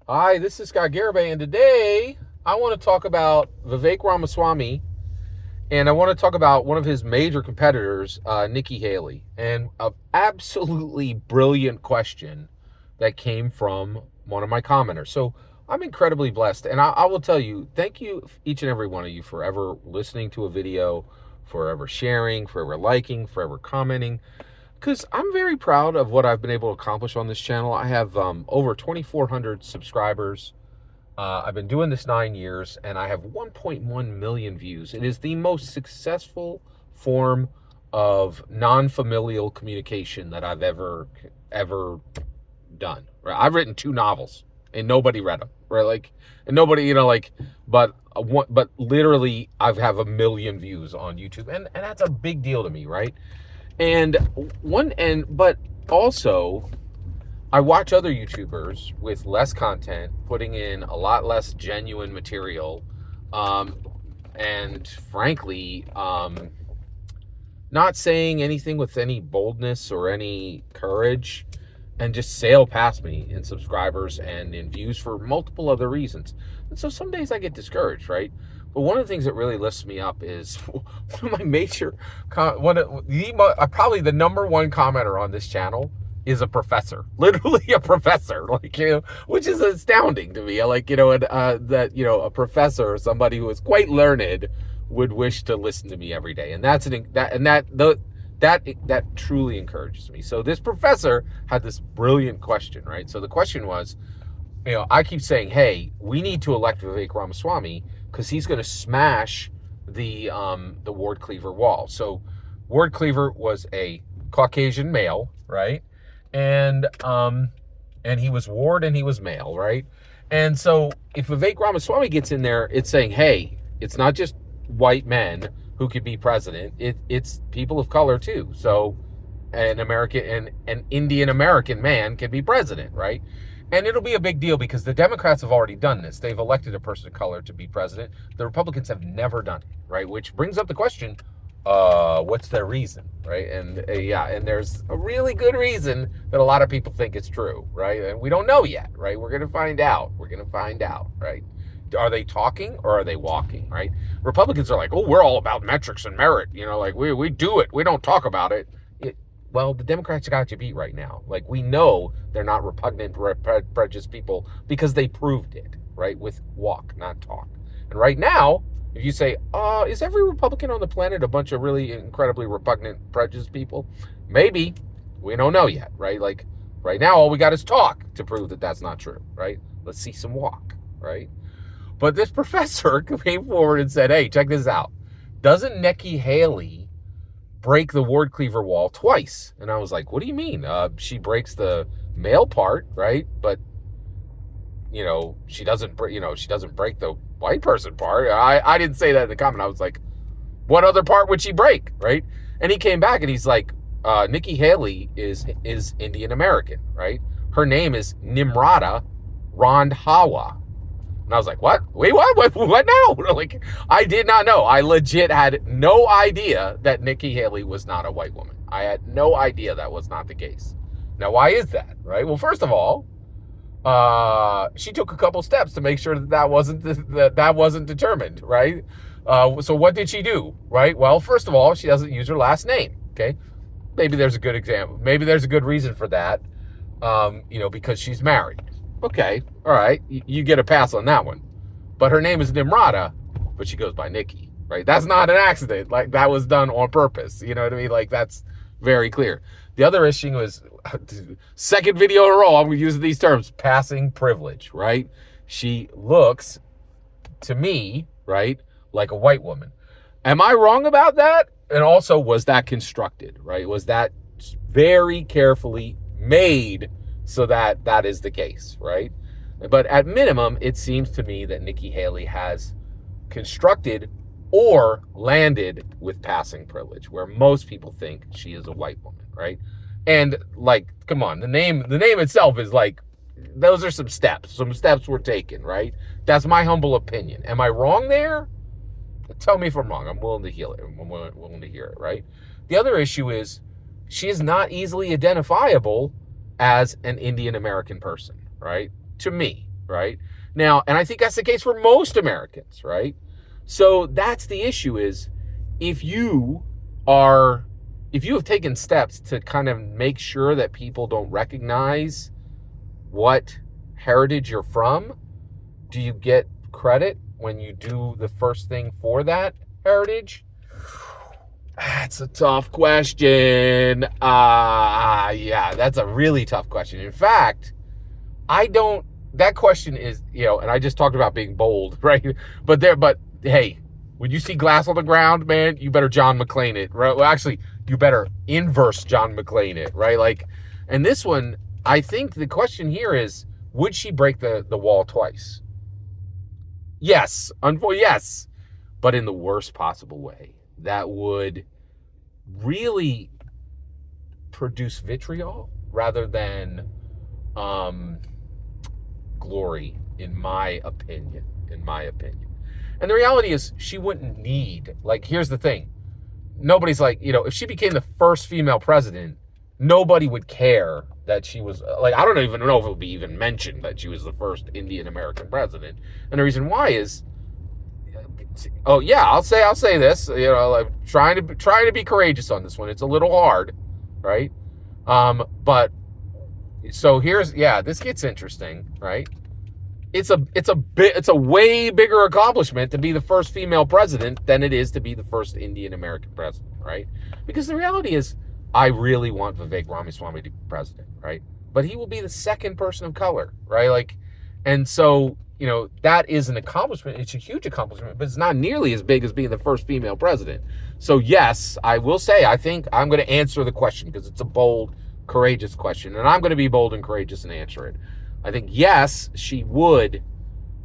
Hi, this is Garibay, and today I want to talk about Vivek Ramaswamy, and I want to talk about one of his major competitors, Nikki Haley, and an absolutely brilliant question that came from one of my commenters. So I'm incredibly blessed, and I will tell you, thank you, each and every one of you, for ever listening to a video, for ever sharing, for ever liking, for ever commenting, because I'm very proud of what I've been able to accomplish on this channel. I have over 2,400 subscribers. I've been doing this 9 years, and I have 1.1 million views. It is the most successful form of non-familial communication that I've ever done. Right? I've written 2 novels, and nobody read them. Right? Like, and nobody, but literally, I have 1 million views on YouTube, and that's a big deal to me, right? But also, I watch other YouTubers with less content, putting in a lot less genuine material, and frankly, not saying anything with any boldness or any courage, and just sail past me in subscribers and in views for multiple other reasons. And so some days I get discouraged, right? But one of the things that really lifts me up is one of my major, probably the number one commenter on this channel is a professor, literally a professor, which is astounding to me. That a professor or somebody who is quite learned would wish to listen to me every day, and that truly encourages me. So this professor had this brilliant question, right? So the question was, I keep saying, hey, we need to elect Vivek Ramaswamy because he's going to smash the Ward Cleaver wall. So Ward Cleaver was a Caucasian male, right? And he was Ward and he was male, right? And so if Vivek Ramaswamy gets in there, it's saying, hey, it's not just white men who could be president. It's people of color too. So an Indian American man can be president, right? And it'll be a big deal because the Democrats have already done this. They've elected a person of color to be president. The Republicans have never done it, right? Which brings up the question, what's their reason, right? And and there's a really good reason that a lot of people think it's true, right? And we don't know yet, right? We're going to find out. Right? Are they talking or are they walking, right? Republicans are like, oh, we're all about metrics and merit. We do it. We don't talk about it. Well, the Democrats got you beat right now. Like, we know they're not repugnant, prejudiced people because they proved it, right? With walk, not talk. And right now, if you say, is every Republican on the planet a bunch of really incredibly repugnant, prejudiced people? Maybe. We don't know yet, right? Like, right now, all we got is talk to prove that that's not true, right? Let's see some walk, right? But this professor came forward and said, hey, check this out. Doesn't Nikki Haley break the Ward Cleaver wall twice? And I was like, what do you mean? She breaks the male part, right? But she doesn't break the white person part. I didn't say that in the comment. I was like, what other part would she break, right? And he came back and he's like, Nikki Haley is Indian American, right? Her name is Nimrata Randhawa. And I was like, what? Wait, what now? Like, I did not know. I legit had no idea that Nikki Haley was not a white woman. I had no idea that was not the case. Now, why is that, right? Well, first of all, she took a couple steps to make sure that wasn't determined, right? So what did she do, right? Well, first of all, she doesn't use her last name, okay? Maybe there's a good example. Maybe there's a good reason for that, because she's married. Okay, all right, you get a pass on that one. But her name is Nimrata, but she goes by Nikki, right? That's not an accident. Like, that was done on purpose. You know what I mean? Like, that's very clear. The other issue was, second video in a row, I'm using these terms, passing privilege, right? She looks, to me, right, like a white woman. Am I wrong about that? And also, was that constructed, right? Was that very carefully made so that is the case, right? But at minimum, it seems to me that Nikki Haley has constructed or landed with passing privilege, where most people think she is a white woman, right? And, like, come on, the name itself is like, those are some steps. Some steps were taken, right? That's my humble opinion. Am I wrong there? Tell me if I'm wrong. I'm willing to hear it. I'm willing to hear it, right? The other issue is she is not easily identifiable as an Indian American person, right? To me, right? Now, and I think that's the case for most Americans, right? So that's the issue is if you are, if you have taken steps to kind of make sure that people don't recognize what heritage you're from, do you get credit when you do the first thing for that heritage? That's a tough question. Yeah, that's a really tough question. In fact, that question is, and I just talked about being bold, right? But hey, when you see glass on the ground, man, you better John McClane it, right? Well, actually, you better inverse John McClane it, right? Like, and this one, I think the question here is, would she break the wall twice? Yes, yes, but in the worst possible way. That would really produce vitriol rather than glory, in my opinion. And the reality is, she wouldn't need, like, here's the thing. Nobody's like, if she became the first female president, nobody would care that she was, like, I don't even know if it would be even mentioned that she was the first Indian American president. And the reason why is, oh yeah, I'll say this, like, trying to be courageous on this one. It's a little hard, right? But so this gets interesting, right? It's a way bigger accomplishment to be the first female president than it is to be the first Indian American president, right? Because the reality is, I really want Vivek Ramaswamy to be president, right? But he will be the second person of color, right? Like, and so, that is an accomplishment. It's a huge accomplishment, but it's not nearly as big as being the first female president. So yes, I will say, I think I'm going to answer the question because it's a bold, courageous question, and I'm going to be bold and courageous and answer it. I think, yes, she would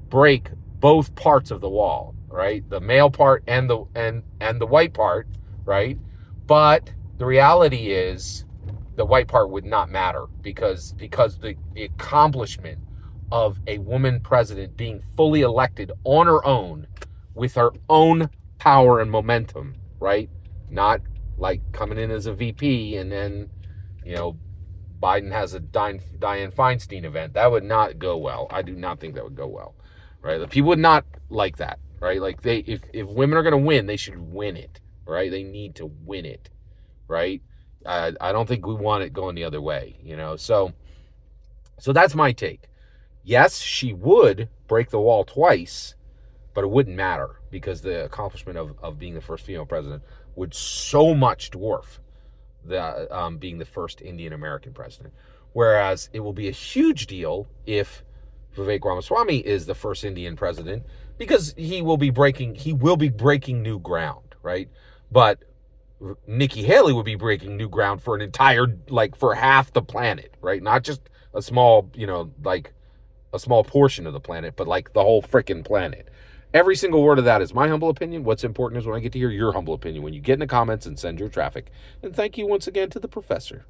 break both parts of the wall, right? The male part and the white part, right? But the reality is, the white part would not matter because the accomplishment of a woman president being fully elected on her own with her own power and momentum, right? Not like coming in as a VP and then, Biden has a Dianne Feinstein event. That would not go well. I do not think that would go well, right? The people would not like that, right? Like, if women are going to win, they should win it, right? They need to win it, right? I don't think we want it going the other way, So that's my take. Yes, she would break the wall twice, but it wouldn't matter because the accomplishment of being the first female president would so much dwarf the being the first Indian American president. Whereas it will be a huge deal if Vivek Ramaswamy is the first Indian president because he will be breaking new ground, right? But Nikki Haley would be breaking new ground for an entire, like, for half the planet, right? Not just a small, like a small portion of the planet, but like the whole freaking planet. Every single word of that is my humble opinion. What's important is when I get to hear your humble opinion when you get in the comments and send your traffic. And thank you once again to the professor.